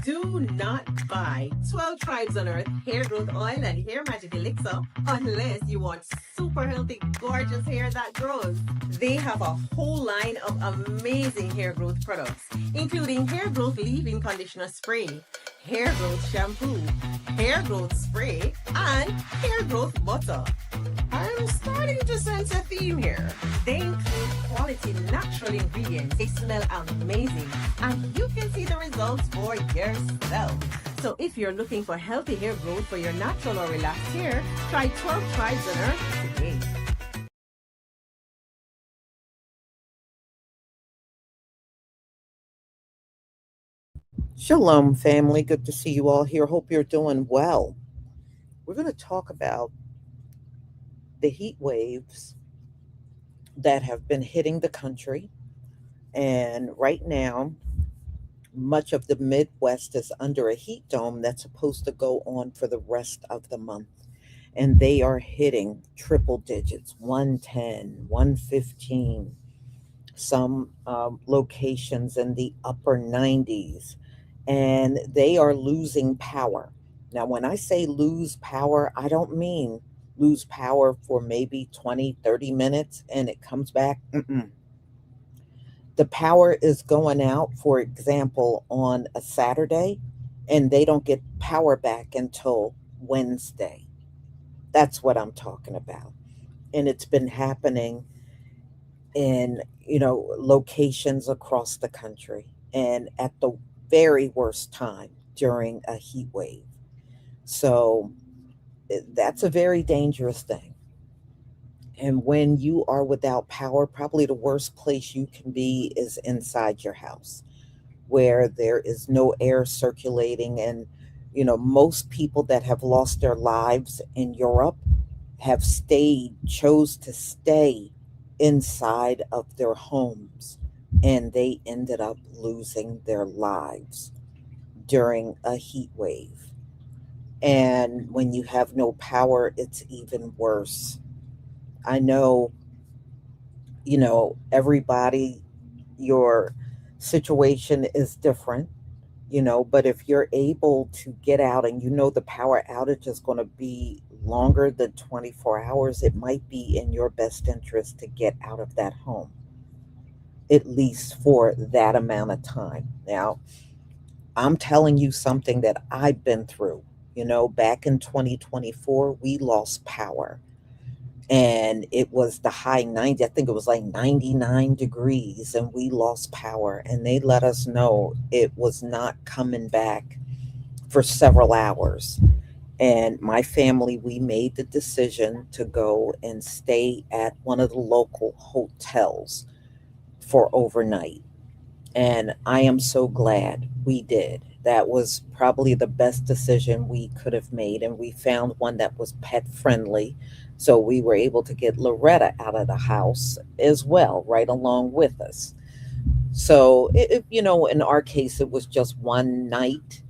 Do not buy 12 Tribes on Earth hair growth oil and hair magic elixir unless you want super healthy, gorgeous hair that grows. They have a whole line of amazing hair growth products, including hair growth leave-in conditioner spray, hair growth shampoo, hair growth spray, and hair growth butter. I'm starting to sense a theme here. They include quality natural ingredients. They smell amazing, and you can see the results for yourself. So if you're looking for healthy hair growth for your natural or relaxed hair, try 12 Tribes on Earth today. Shalom, family. Good to see you all here. Hope you're doing well. We're going to talk about the heat waves that have been hitting the country. And right now, much of the Midwest is under a heat dome that's supposed to go on for the rest of the month. And they are hitting triple digits, 110, 115, some locations in the upper 90s. And they are losing power. Now, when I say lose power, I don't mean lose power for maybe 20, 30 minutes and it comes back. The power is going out, for example, on a Saturday, and they don't get power back until Wednesday. That's what I'm talking about. And it's been happening in, locations across the country and at the very worst time during a heat wave. So that's a very dangerous thing. And when you are without power, probably the worst place you can be is inside your house where there is no air circulating. And, most people that have lost their lives in Europe have chose to stay inside of their homes, and they ended up losing their lives during a heat wave. And when you have no power, it's even worse. I know, everybody, your situation is different, but if you're able to get out and the power outage is going to be longer than 24 hours, it might be in your best interest to get out of that home, at least for that amount of time. Now, I'm telling you something that I've been through. Back in 2024, we lost power and it was the high 90, I think it was like 99 degrees, and we lost power. And they let us know it was not coming back for several hours. And my family, we made the decision to go and stay at one of the local hotels for overnight. And I am so glad we did. That was probably the best decision we could have made. And we found one that was pet friendly. So we were able to get Loretta out of the house as well, right along with us. So, in our case, it was just one night.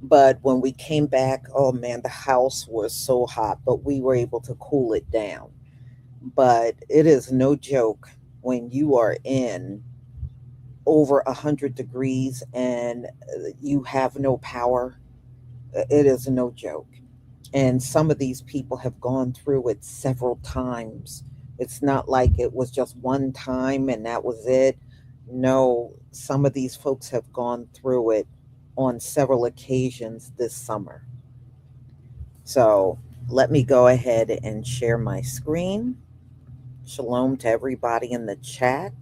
But when we came back, oh man, the house was so hot, but we were able to cool it down. But it is no joke when you are in over 100 degrees and you have no power. It is no joke. And some of these people have gone through it several times. It's not like it was just one time and that was it. No, some of these folks have gone through it on several occasions this summer. So let me go ahead and share my screen. Shalom to everybody in the chat.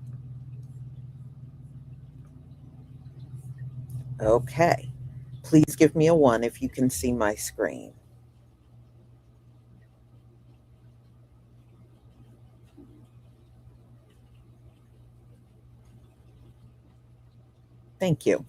Okay. Please give me a 1 if you can see my screen. Thank you.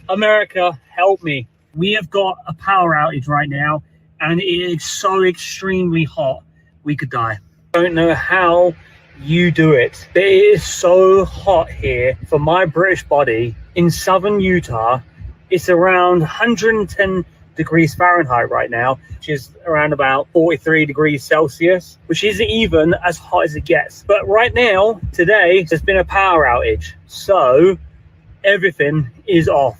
America, help me. We have got a power outage right now, and it is so extremely hot, we could die. I don't know how you do it. It is so hot here for my British body. In southern Utah, it's around 110 degrees Fahrenheit right now, which is around about 43 degrees Celsius, which isn't even as hot as it gets. But right now, today, there's been a power outage. So everything is off.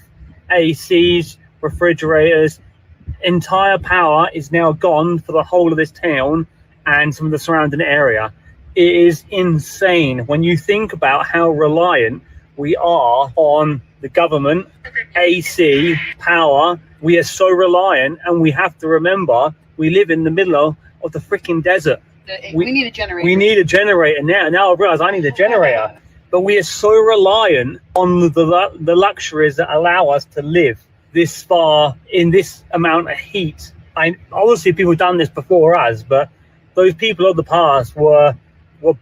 ACs, refrigerators, entire power is now gone for the whole of this town and some of the surrounding area. It is insane when you think about how reliant we are on the government, AC, power. We are so reliant, and we have to remember we live in the middle of the freaking desert. We need a generator. We need a generator now. Now I realize I need a generator. But we are so reliant on the luxuries that allow us to live this far in this amount of heat. Obviously people have done this before us, but those people of the past were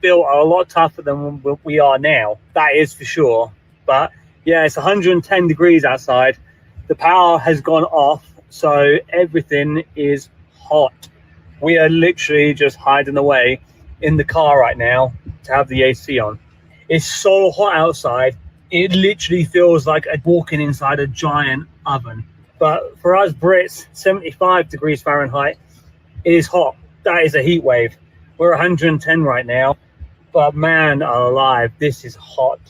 built a lot tougher than we are now. That is for sure. But yeah, it's 110 degrees outside. The power has gone off, so everything is hot. We are literally just hiding away in the car right now to have the AC on. It's so hot outside. It literally feels like walking inside a giant oven. But for us Brits, 75 degrees Fahrenheit is hot. That is a heat wave. We're 110 right now, but man alive, this is hot.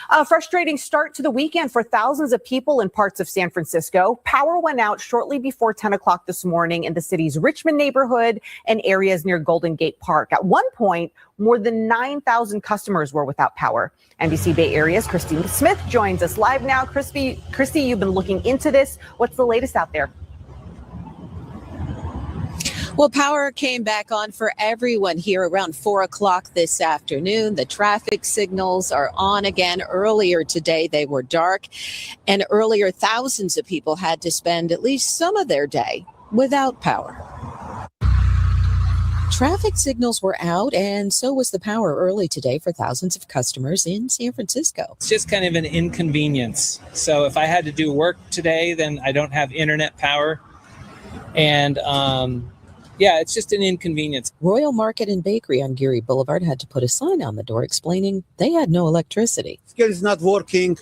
A frustrating start to the weekend for thousands of people in parts of San Francisco. Power went out shortly before 10 o'clock this morning in the city's Richmond neighborhood and areas near Golden Gate Park. At one point, more than 9,000 customers were without power. NBC Bay Area's Christy Smith joins us live now. Christy, you've been looking into this. What's the latest out there? Well, power came back on for everyone here around 4 o'clock this afternoon. The traffic signals are on again. Earlier today, they were dark. And earlier, thousands of people had to spend at least some of their day without power. Traffic signals were out, and so was the power early today for thousands of customers in San Francisco. It's just kind of an inconvenience. So if I had to do work today, then I don't have internet power. And yeah, it's just an inconvenience. Royal Market and Bakery on Geary Boulevard had to put a sign on the door explaining they had no electricity. Scale is not working.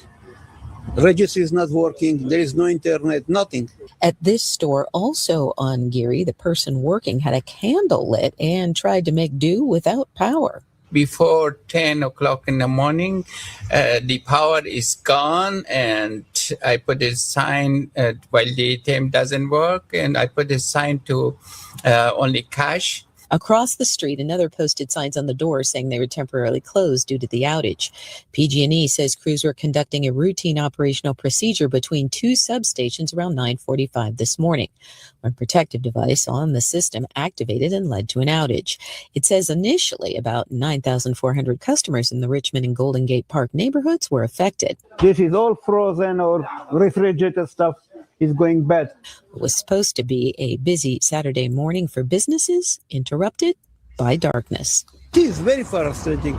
Register is not working. There is no internet, nothing. At this store, also on Geary, the person working had a candle lit and tried to make do without power. Before 10 o'clock in the morning, the power is gone, and I put a sign while the ATM doesn't work, and I put a sign to only cash. Across the street, another posted signs on the door saying they were temporarily closed due to the outage. PG&E says crews were conducting a routine operational procedure between two substations around 9:45 this morning, when a protective device on the system activated and led to an outage. It says initially about 9,400 customers in the Richmond and Golden Gate Park neighborhoods were affected. This is all frozen or refrigerated stuff is going bad. It was supposed to be a busy Saturday morning for businesses, interrupted by darkness. It is very frustrating.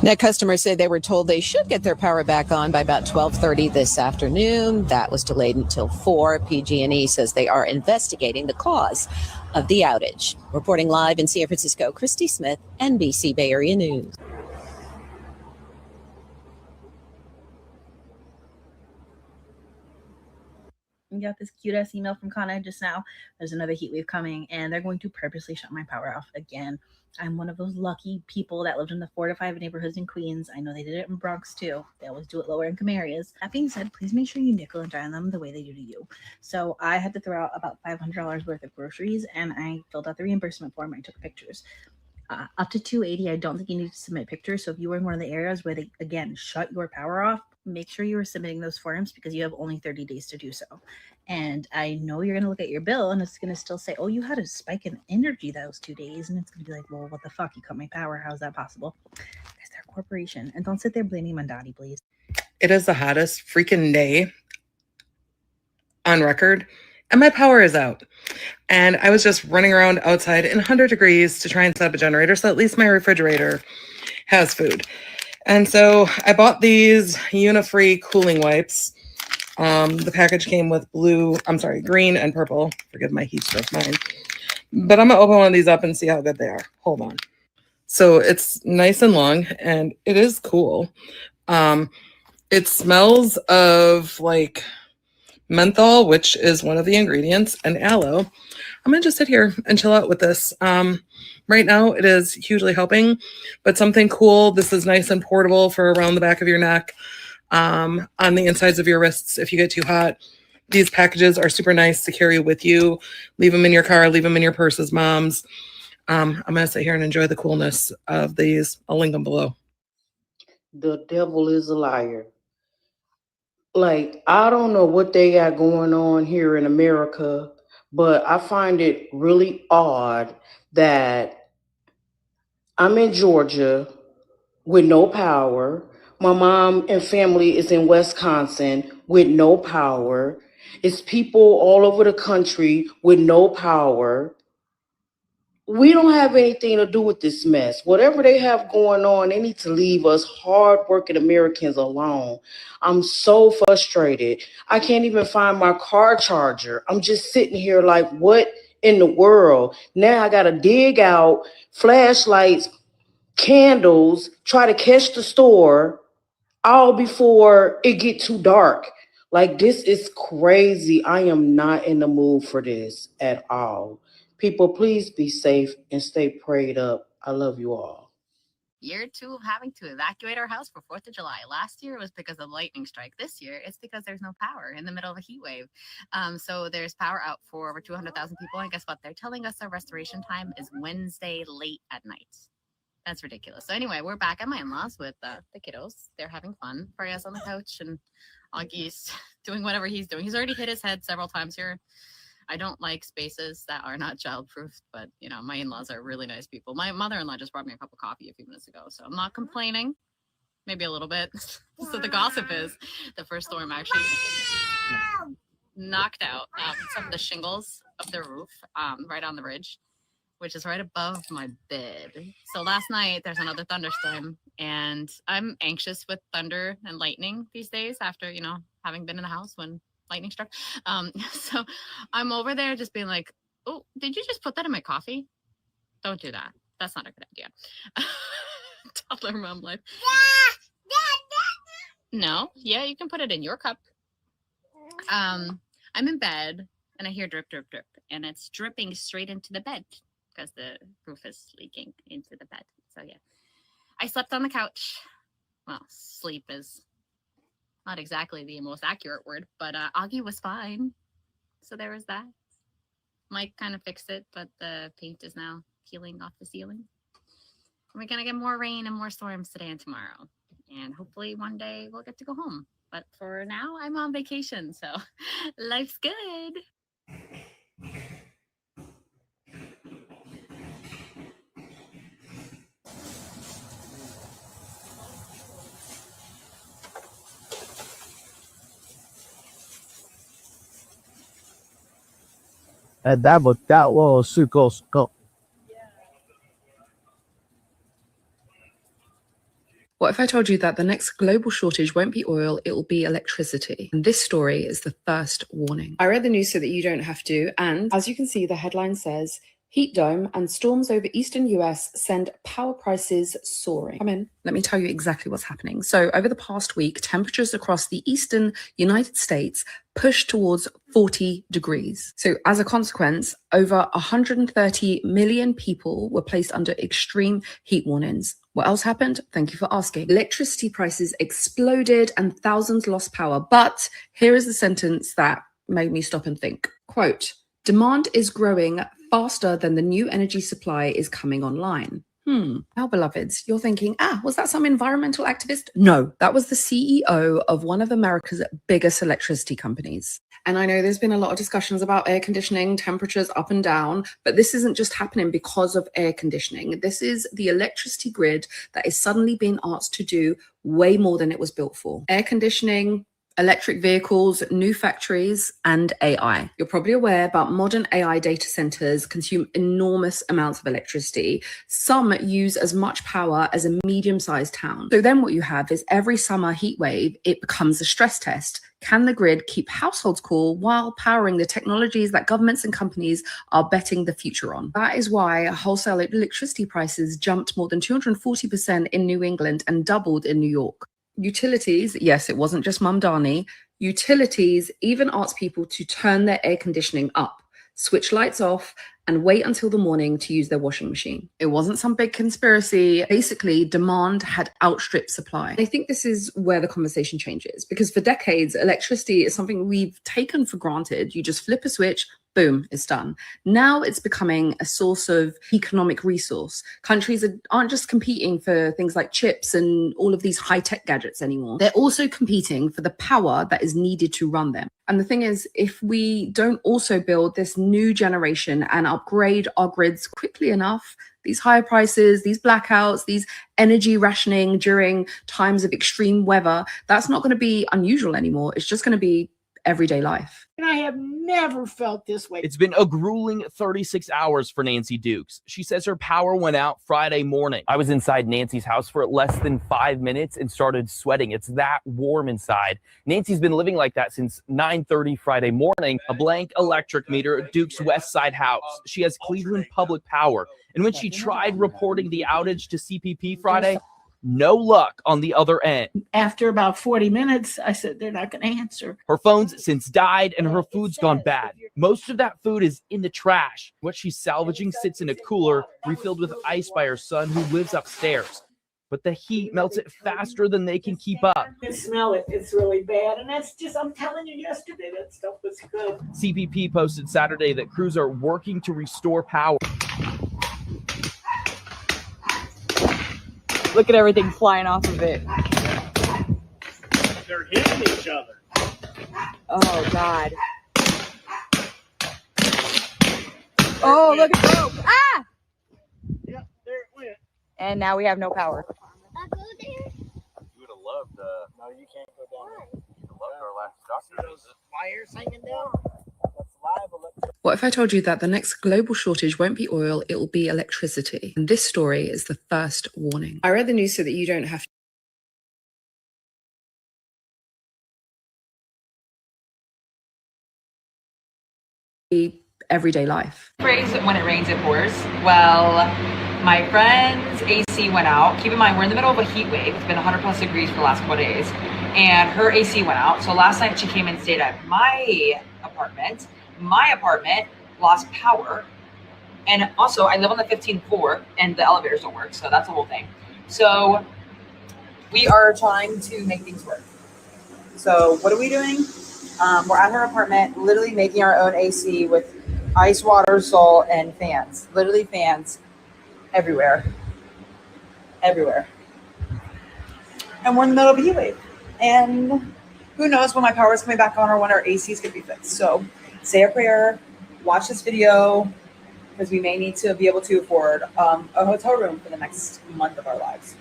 Now, customers say they were told they should get their power back on by about 12:30 this afternoon. That was delayed until 4. PG&E says they are investigating the cause of the outage. Reporting live in San Francisco, Christy Smith, NBC Bay Area News. We got this cute ass email from Kana just now. There's another heat wave coming, and they're going to purposely shut my power off again. I'm one of those lucky people that lived in the 4 to 5 neighborhoods in Queens. I know they did it in Bronx too. They always do it lower income areas. That being said, please make sure you nickel and dime them the way they do to you. So I had to throw out about $500 worth of groceries, and I filled out the reimbursement form. I took pictures. Up to $280, I don't think you need to submit pictures. So if you were in one of the areas where they, again, shut your power off, make sure you are submitting those forms because you have only 30 days to do so. And I know you're going to look at your bill and it's going to still say, oh, you had a spike in energy those 2 days. And it's going to be like, well, what the fuck? You cut my power. How's that possible? Because they're a corporation. And don't sit there blaming Mandati, please. It is the hottest freaking day on record. And my power is out. And I was just running around outside in 100 degrees to try and set up a generator so at least my refrigerator has food. And so I bought these Unifree cooling wipes. The package came with green and purple. Forgive my heat stroke mine. But I'm going to open one of these up and see how good they are. Hold on. So it's nice and long, and it is cool. It smells of like menthol, which is one of the ingredients, and aloe. I'm gonna just sit here and chill out with this. Right now it is hugely helping, but something cool. This is nice and portable for around the back of your neck, on the insides of your wrists if you get too hot. These packages are super nice to carry with you. Leave them in your car, leave them in your purses, moms. I'm gonna sit here and enjoy the coolness of these. I'll link them below. The devil is a liar. Like, I don't know what they got going on here in America, but I find it really odd that I'm in Georgia with no power. My mom and family is in Wisconsin with no power. It's people all over the country with no power. We don't have anything to do with this mess. Whatever they have going on, they need to leave us hardworking Americans alone. I'm so frustrated. I can't even find my car charger. I'm just sitting here like, what in the world? Now I got to dig out flashlights, candles, try to catch the store all before it get too dark. Like, this is crazy. I am not in the mood for this at all. People, please be safe and stay prayed up. I love you all. Year 2 of having to evacuate our house for 4th of July. Last year was because of lightning strike. This year it's because there's no power in the middle of a heat wave. So there's power out for over 200,000 people. And guess what? They're telling us our restoration time is Wednesday late at night. That's ridiculous. So anyway, we're back at my in-laws with the kiddos. They're having fun. Freya's on the couch and Augie's doing whatever he's doing. He's already hit his head several times here. I don't like spaces that are not child-proof, but, you know, my in-laws are really nice people. My mother-in-law just brought me a cup of coffee a few minutes ago, so I'm not complaining. Maybe a little bit. So the gossip is the first storm actually knocked out some of the shingles of the roof right on the ridge, which is right above my bed. So last night there's another thunderstorm, and I'm anxious with thunder and lightning these days after, you know, having been in the house when lightning struck. So I'm over there just being like, oh, did you just put that in my coffee? Don't do that. That's not a good idea. Toddler mom life. No, yeah, you can put it in your cup. I'm in bed and I hear drip, drip, drip, and it's dripping straight into the bed because the roof is leaking into the bed. So yeah, I slept on the couch. Well, sleep is not exactly the most accurate word, but Augie was fine. So there was that. Mike kind of fixed it, but the paint is now peeling off the ceiling. And we're going to get more rain and more storms today and tomorrow. And hopefully one day we'll get to go home. But for now, I'm on vacation, so life's good. that was super cool. What if I told you that the next global shortage won't be oil, it will be electricity? And this story is the first warning. I read the news so that you don't have to, and as you can see, the headline says, heat dome and storms over eastern US send power prices soaring. Come in, let me tell you exactly what's happening. So over the past week, temperatures across the eastern United States pushed towards 40 degrees. So as a consequence, over 130 million people were placed under extreme heat warnings. What else happened? Thank you for asking. Electricity prices exploded and thousands lost power. But here is the sentence that made me stop and think. Quote, demand is growing faster than the new energy supply is coming online. Now, beloveds, you're thinking, was that some environmental activist? No, that was the CEO of one of America's biggest electricity companies. And I know there's been a lot of discussions about air conditioning, temperatures up and down, but this isn't just happening because of air conditioning. This is the electricity grid that is suddenly being asked to do way more than it was built for. Air conditioning, electric vehicles, new factories, and AI. You're probably aware, but modern AI data centers consume enormous amounts of electricity. Some use as much power as a medium-sized town. So then what you have is every summer heat wave, it becomes a stress test. Can the grid keep households cool while powering the technologies that governments and companies are betting the future on? That is why wholesale electricity prices jumped more than 240% in New England and doubled in New York. Utilities, yes, it wasn't just Mum Dani. Utilities even asked people to turn their air conditioning up, switch lights off, and wait until the morning to use their washing machine. It wasn't some big conspiracy. Basically, demand had outstripped supply. I think this is where the conversation changes, because for decades, electricity is something we've taken for granted. You just flip a switch, boom, it's done. Now it's becoming a source of economic resource. Countries aren't just competing for things like chips and all of these high-tech gadgets anymore. They're also competing for the power that is needed to run them. And the thing is, if we don't also build this new generation and upgrade our grids quickly enough, these higher prices, these blackouts, these energy rationing during times of extreme weather, that's not going to be unusual anymore. It's just going to be everyday life. And I have never felt this way. It's been a grueling 36 hours for Nancy Dukes. She says her power went out Friday morning. I was inside Nancy's house for less than 5 minutes and started sweating. It's that warm inside. Nancy's been living like that since 9:30 Friday morning. A blank electric meter at Duke's West Side house. She has Cleveland Public Power. And when she tried reporting the outage to CPP Friday, no luck on the other end. After about 40 minutes, I said, they're not going to answer. Her phone's since died and her food's gone bad. Most of that food is in the trash. What she's salvaging sits in a cooler refilled with ice by her son who lives upstairs. But the heat melts it faster than they can keep up. You can smell it. It's really bad. And that's just, I'm telling you, yesterday that stuff was good. CPP posted Saturday that crews are working to restore power. Look at everything flying off of it. They're hitting each other. Oh, God. Oh, look at the rope. Ah! Yep, there it went. And now we have no power. I'll go there. You would have loved, no, you can't go down there. you'd have loved our last doctor. Those wires hanging down. What if I told you that the next global shortage won't be oil, it will be electricity? And this story is the first warning. I read the news so that you don't have to. Everyday life. Phrase when it rains, it pours. Well, my friend's AC went out. Keep in mind, we're in the middle of a heat wave. It's been 100+ degrees for the last couple days. And her AC went out. So last night she came and stayed at my apartment. My apartment lost power. And also, I live on the 15th floor and the elevators don't work. So that's the whole thing. So we are trying to make things work. So what are we doing? We're at her apartment, literally making our own AC with ice, water, salt, and fans. Literally fans everywhere. Everywhere. And we're in the middle of a heat wave. And who knows when my power is coming back on or when our AC is going to be fixed. So say a prayer, watch this video, because we may need to be able to afford a hotel room for the next month of our lives.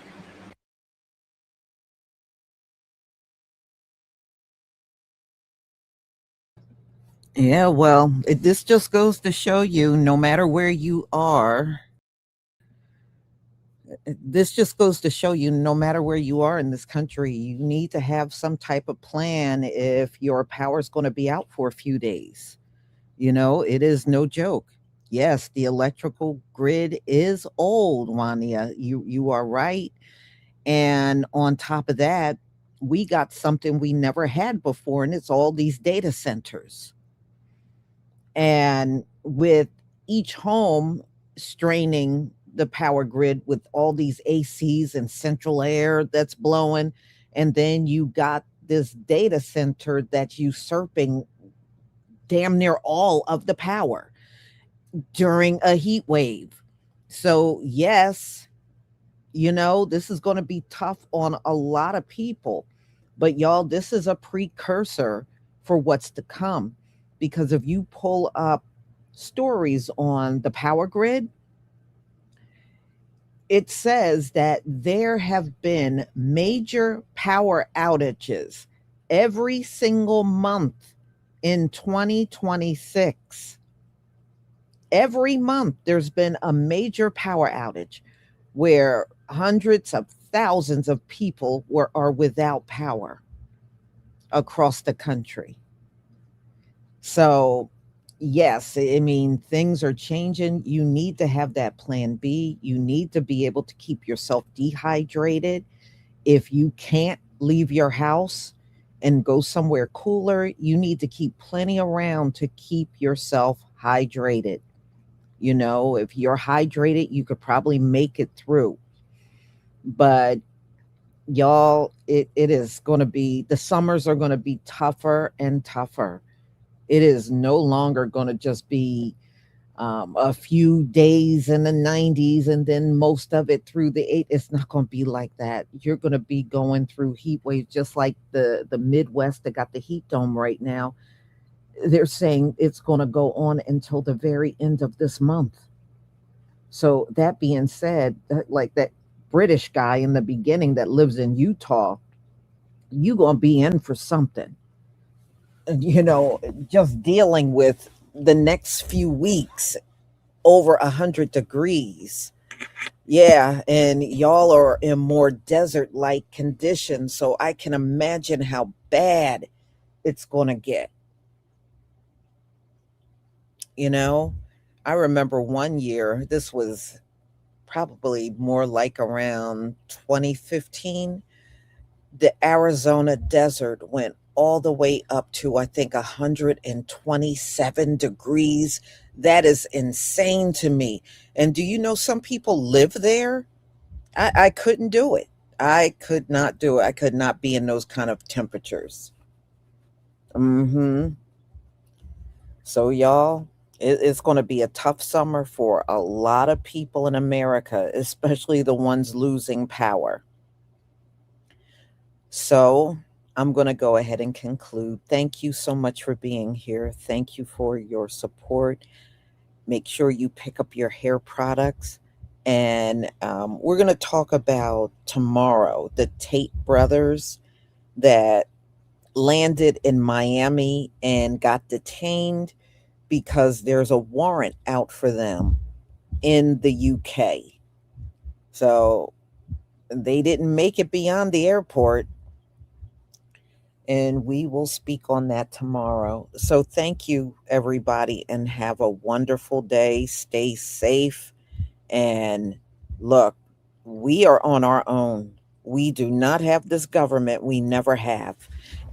Yeah, well, this just goes to show you, no matter where you are, this just goes to show you, no matter where you are in this country, you need to have some type of plan if your power is going to be out for a few days. You know, it is no joke. Yes, the electrical grid is old, Wanya. You are right. And on top of that, we got something we never had before, and it's all these data centers. And with each home straining the power grid with all these ACs and central air that's blowing, and then you got this data center that's usurping damn near all of the power during a heat wave. So yes, you know, this is going to be tough on a lot of people, but y'all, this is a precursor for what's to come. Because if you pull up stories on the power grid, it says that there have been major power outages every single month in 2026. Every month there's been a major power outage where hundreds of thousands of people are without power across the country. So, yes, I mean, things are changing. You need to have that plan B. You need to be able to keep yourself dehydrated. If you can't leave your house and go somewhere cooler, you need to keep plenty around to keep yourself hydrated. You know, if you're hydrated, you could probably make it through. But y'all, it is going to be, the summers are going to be tougher and tougher. It is no longer going to just be a few days in the 90s and then most of it through the 8. It's not going to be like that. You're going to be going through heat waves just like the Midwest that got the heat dome right now. They're saying it's going to go on until the very end of this month. So that being said, like that British guy in the beginning that lives in Utah, you going to be in for something. You know, just dealing with the next few weeks over 100 degrees. Yeah, and y'all are in more desert-like conditions, so I can imagine how bad it's going to get. You know, I remember one year, this was probably more like around 2015, the Arizona desert went all the way up to, I think, 127 degrees. That is insane to me. And do you know some people live there? I couldn't do it. I could not do it. I could not be in those kind of temperatures. So, y'all, it's going to be a tough summer for a lot of people in America, especially the ones losing power. So I'm going to go ahead and conclude. Thank you so much for being here. Thank you for your support. Make sure you pick up your hair products. And we're going to talk about tomorrow the Tate brothers that landed in Miami and got detained because there's a warrant out for them in the UK. So they didn't make it beyond the airport. And we will speak on that tomorrow. So thank you, everybody, and have a wonderful day. Stay safe. And look, we are on our own. We do not have this government. We never have.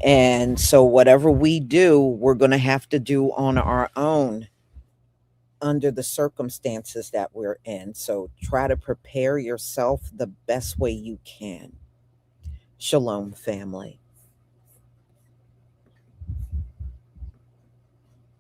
And so whatever we do, we're going to have to do on our own under the circumstances that we're in. So try to prepare yourself the best way you can. Shalom, family.